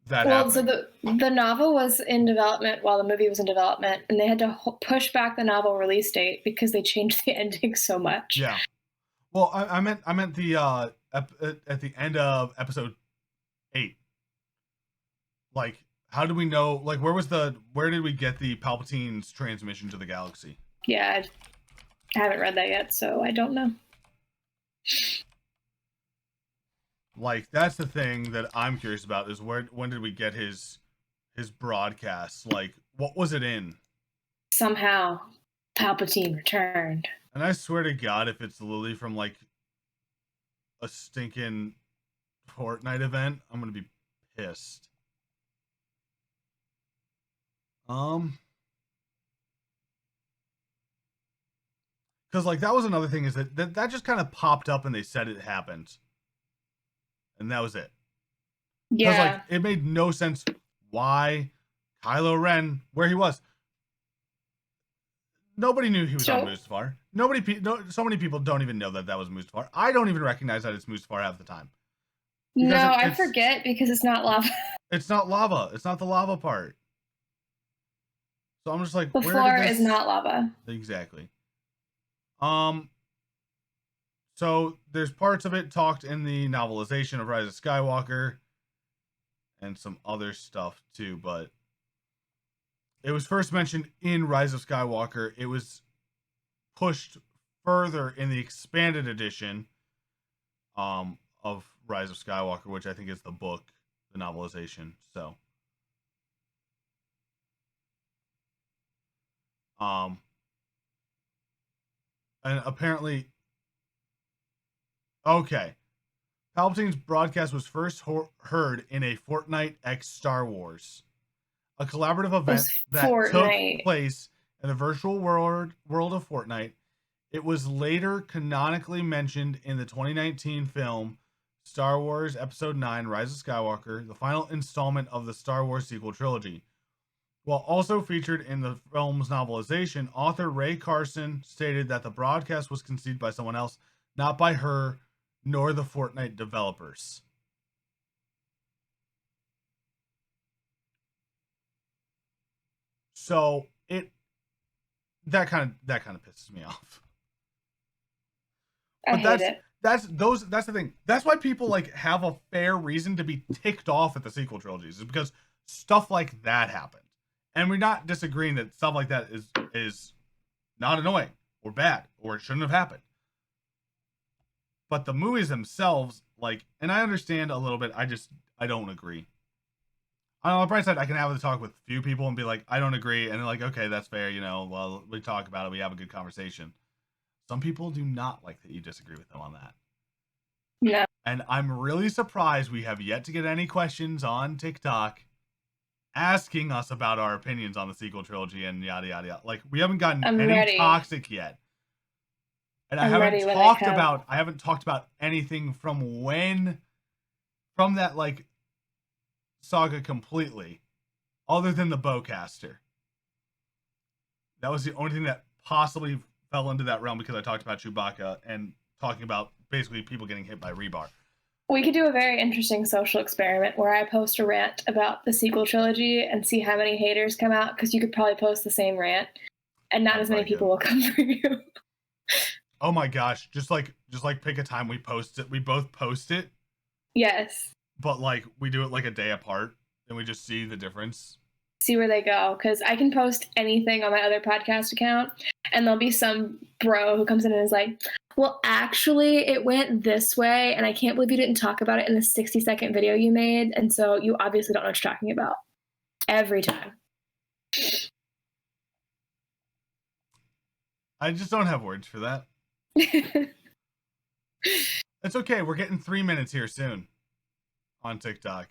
that happening. So the novel was in development while the movie was in development, and they had to push back the novel release date because they changed the ending so much. Yeah. Well, I meant the at the end of episode 8. Like, how do we know? Like, where did we get the Palpatine's transmission to the galaxy? Yeah, I haven't read that yet, so I don't know. Like, that's the thing that I'm curious about is when did we get his broadcasts? Like, what was it in? Somehow, Palpatine returned. And I swear to God, if it's Lily from like a stinking Fortnite event, I'm gonna be pissed. Because like that was another thing is that just kind of popped up and they said it happened, and that was it. Because like it made no sense why Kylo Ren where he was. Nobody knew he was on Mustafar. So many people don't even know that was Mustafar. I don't even recognize that it's Mustafar half the time. No, I forget because it's not lava. It's not lava. It's not the lava part. So I'm just like, the floor is not lava. Exactly. So there's parts of it talked in the novelization of Rise of Skywalker and some other stuff too, but it was first mentioned in Rise of Skywalker. It was pushed further in the expanded edition of Rise of Skywalker, which I think is the book, the novelization. So and apparently okay. Palpatine's broadcast was first heard in a Fortnite X Star Wars, a collaborative event that took place in the virtual world of Fortnite. It was later canonically mentioned in the 2019 film Star Wars Episode 9, Rise of Skywalker, the final installment of the Star Wars sequel trilogy. While also featured in the film's novelization, author Ray Carson stated that the broadcast was conceived by someone else, not by her nor the Fortnite developers. So that kind of pisses me off. I hate it. That's the thing. That's why people like have a fair reason to be ticked off at the sequel trilogies, is because stuff like that happened. And we're not disagreeing that stuff like that is not annoying or bad or it shouldn't have happened. But the movies themselves, like, and I understand a little bit, I don't agree. On the bright side, I can have a talk with a few people and be like, I don't agree. And they're like, okay, that's fair. You know, well, we talk about it. We have a good conversation. Some people do not like that you disagree with them on that. Yeah. And I'm really surprised we have yet to get any questions on TikTok asking us about our opinions on the sequel trilogy and yada, yada, yada. Like, we haven't gotten any toxic yet. And I haven't talked about anything from that, like, saga completely, other than the bowcaster. That was the only thing that possibly fell into that realm, because I talked about Chewbacca and talking about basically people getting hit by rebar. We could do a very interesting social experiment where I post a rant about the sequel trilogy and see how many haters come out, because you could probably post the same rant and not as many people will come for you. Oh my gosh, just like pick a time we both post it. Yes. But like we do it like a day apart and we just see the difference. See where they go, because I can post anything on my other podcast account and there'll be some bro who comes in and is like, well, actually it went this way and I can't believe you didn't talk about it in the 60-second video you made, and so you obviously don't know what you're talking about. Every time. I just don't have words for that. It's okay, we're getting 3 minutes here soon on TikTok.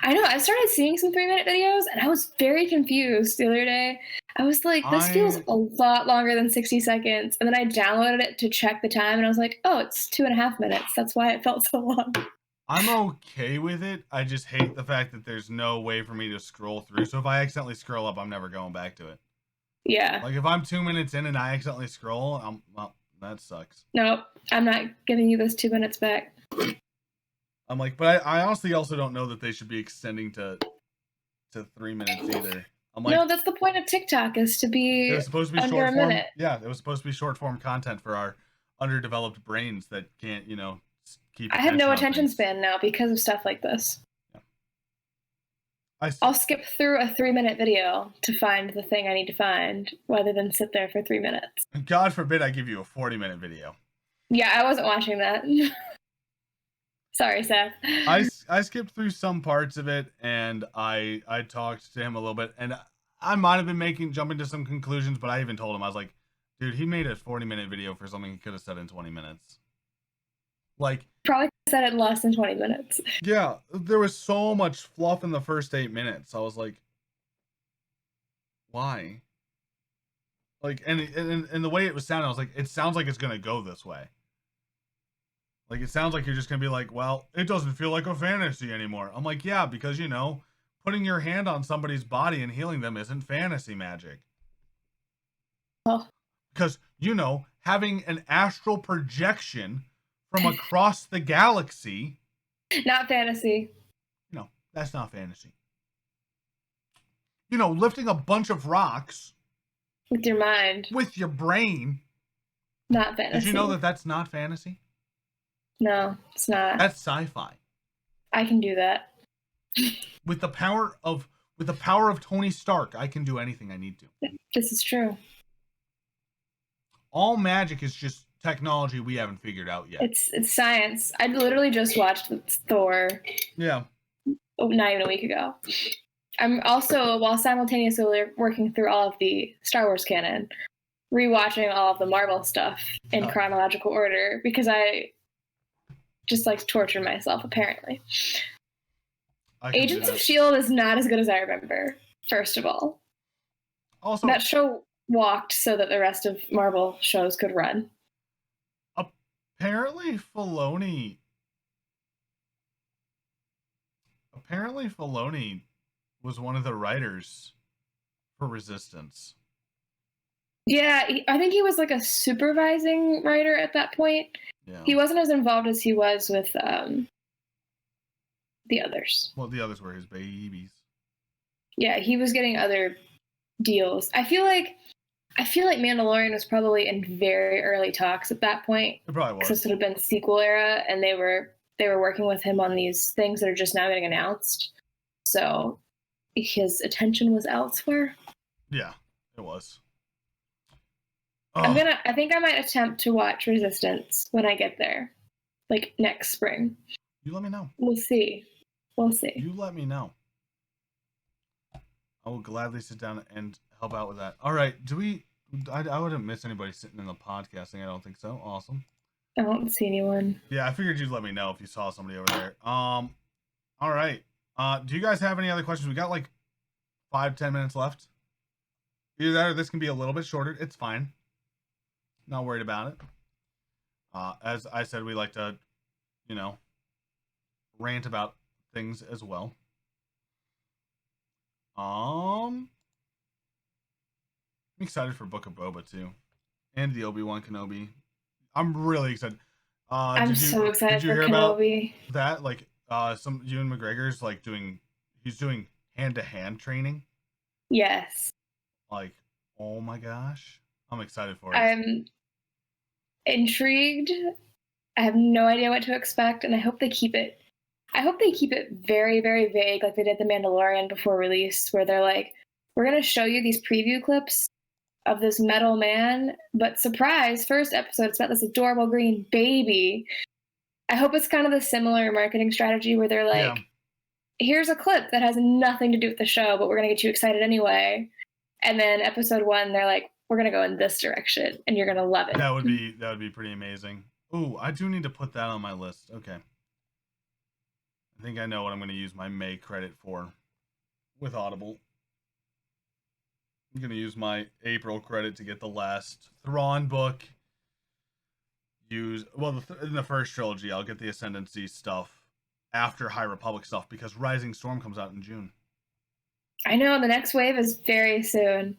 I know, I started seeing some 3-minute videos and I was very confused the other day. I was like, this feels a lot longer than 60 seconds. And then I downloaded it to check the time and I was like, oh, it's 2.5 minutes. That's why it felt so long. I'm okay with it. I just hate the fact that there's no way for me to scroll through. So if I accidentally scroll up, I'm never going back to it. Yeah. Like if I'm 2 minutes in and I accidentally scroll, well, that sucks. Nope, I'm not giving you those 2 minutes back. I'm like, but I honestly also don't know that they should be extending to 3 minutes either. I'm like, no, that's the point of TikTok, is to be, supposed to be under short a form. minute. Yeah, it was supposed to be short form content for our underdeveloped brains that can't, keep. I have no attention span now because of stuff like this. Yeah. I'll skip through a 3-minute video to find the thing I need to find, rather than sit there for 3 minutes. God forbid I give you a 40-minute video. Yeah, I wasn't watching that. Sorry, Seth. I skipped through some parts of it, and I talked to him a little bit, and I might have been jumping to some conclusions, but I even told him, I was like, dude, he made a 40-minute video for something he could have said in 20 minutes. Like, probably said it in less than 20 minutes. Yeah, there was so much fluff in the first 8 minutes. I was like, why? Like, and the way it was sounding, I was like, it sounds like it's gonna go this way. Like, it sounds like you're just gonna be like, well, it doesn't feel like a fantasy anymore. I'm like, yeah, because, you know, putting your hand on somebody's body and healing them isn't fantasy magic. Oh. Because, you know, having an astral projection from across the galaxy. Not fantasy. No, that's not fantasy. You know, lifting a bunch of rocks. With your mind. With your brain. Not fantasy. Did you know that that's not fantasy? No, it's not. That's sci-fi. I can do that. With the power of Tony Stark, I can do anything I need to. This is true. All magic is just technology we haven't figured out yet. It's science. I literally just watched Thor. Yeah. Not even a week ago. I'm also, while simultaneously working through all of the Star Wars canon, rewatching all of the Marvel stuff in chronological order, because I just like to torture myself, apparently. Agents of S.H.I.E.L.D. is not as good as I remember, first of all. Also, that show walked so that the rest of Marvel shows could run. Apparently Filoni was one of the writers for Resistance. Yeah, I think he was like a supervising writer at that point. Yeah. He wasn't as involved as he was with the others. Well, the others were his babies. Yeah, he was getting other deals. I feel like Mandalorian was probably in very early talks at that point. It probably was. This would have been sequel era, and they were working with him on these things that are just now getting announced. So his attention was elsewhere. Yeah, it was. I think I might attempt to watch Resistance when I get there, like next spring. You let me know. We'll see. You let me know. I will gladly sit down and help out with that. All right. I wouldn't miss anybody sitting in the podcasting. I don't think so. Awesome. I don't see anyone. Yeah, I figured you'd let me know if you saw somebody over there. All right. Do you guys have any other questions? We got like 5-10 minutes left. Either that or this can be a little bit shorter. It's fine. Not worried about it. As I said, we like to, you know, rant about things as well. I'm excited for Book of Boba too, and the Obi-Wan Kenobi. I'm really excited. I'm so excited for Kenobi. That like some Ewan McGregor's like he's doing hand-to-hand training. Yes. Like, oh my gosh, I'm excited for it. I'm intrigued. I have no idea what to expect, and I hope they keep it very, very vague, like they did The Mandalorian before release, where they're like, we're going to show you these preview clips of this metal man, but surprise, first episode, it's about this adorable green baby. I hope it's kind of the similar marketing strategy where they're like, here's a clip that has nothing to do with the show, but we're going to get you excited anyway. And then episode 1, they're like, we're going to go in this direction, and you're going to love it. That would be pretty amazing. Ooh, I do need to put that on my list. Okay. I think I know what I'm going to use my May credit for with Audible. I'm going to use my April credit to get the last Thrawn book. In the first trilogy, I'll get the Ascendancy stuff after High Republic stuff because Rising Storm comes out in June. I know, the next wave is very soon.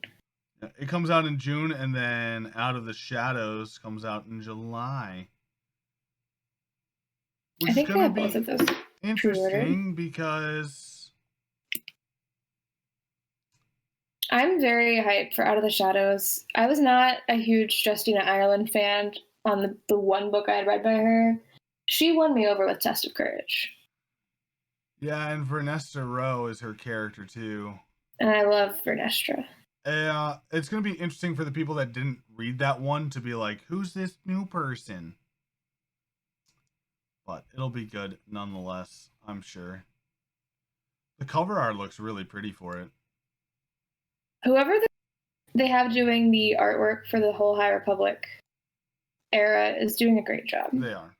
It comes out in June, and then Out of the Shadows comes out in July. I think we have both of those. Interesting because I'm very hyped for Out of the Shadows. I was not a huge Justina Ireland fan on the one book I had read by her. She won me over with Test of Courage. Yeah, and Vernestra Rowe is her character too. And I love Vernestra. It's gonna be interesting for the people that didn't read that one to be like, who's this new person? But it'll be good nonetheless, I'm sure. The cover art looks really pretty for it. Whoever they have doing the artwork for the whole High Republic era is doing a great job. They are.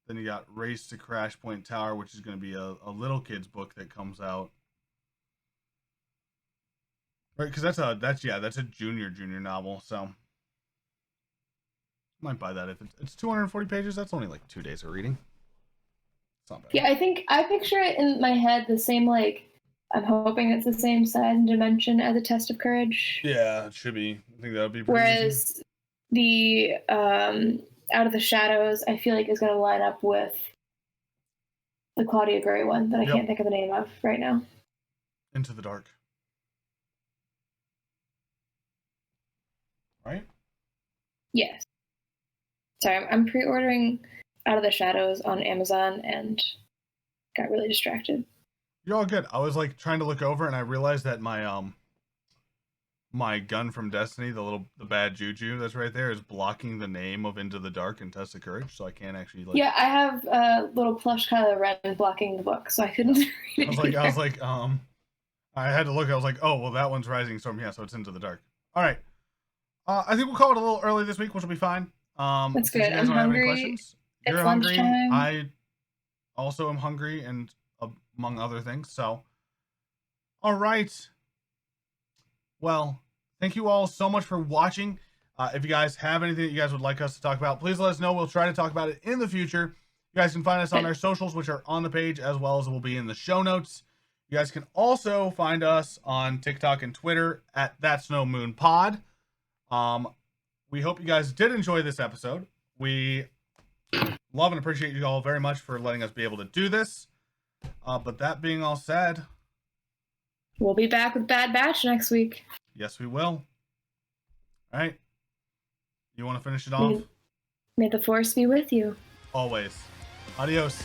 Then you got Race to Crash Point Tower, which is going to be a little kid's book that comes out. Right, because that's a junior novel, so might buy that if it's 240 pages. That's only like 2 days of reading. It's not bad. Yeah, I think I picture it in my head the same, like, I'm hoping it's the same size and dimension as A Test of Courage. Yeah, it should be. I think that would be pretty Whereas easy. the Out of the Shadows, I feel like is going to line up with the Claudia Gray one that I can't think of the name of right now. Into the Dark. Right? Yes. Sorry, I'm pre-ordering Out of the Shadows on Amazon and got really distracted. You're all good. I was like trying to look over and I realized that my gun from Destiny, the bad juju that's right there, is blocking the name of Into the Dark and Test of Courage, so I can't actually like. Yeah, I have a little plush Kylo Ren blocking the book, so I couldn't read it. I was like, I had to look. I was like, oh well, that one's Rising Storm. Yeah, so it's Into the Dark. All right. I think we'll call it a little early this week, which will be fine. That's good. You guys I'm don't hungry. Have any questions? You're hungry. I also am hungry, and among other things. So, all right. Well, thank you all so much for watching. If you guys have anything that you guys would like us to talk about, please let us know. We'll try to talk about it in the future. You guys can find us on our socials, which are on the page, as well as will be in the show notes. You guys can also find us on TikTok and Twitter at That's No Moon Pod. We hope you guys did enjoy this episode. We love and appreciate you all very much for letting us be able to do this. But that being all said, we'll be back with Bad Batch next week. Yes, we will. All right. You want to finish it off? May the Force be with you. Always. Adios.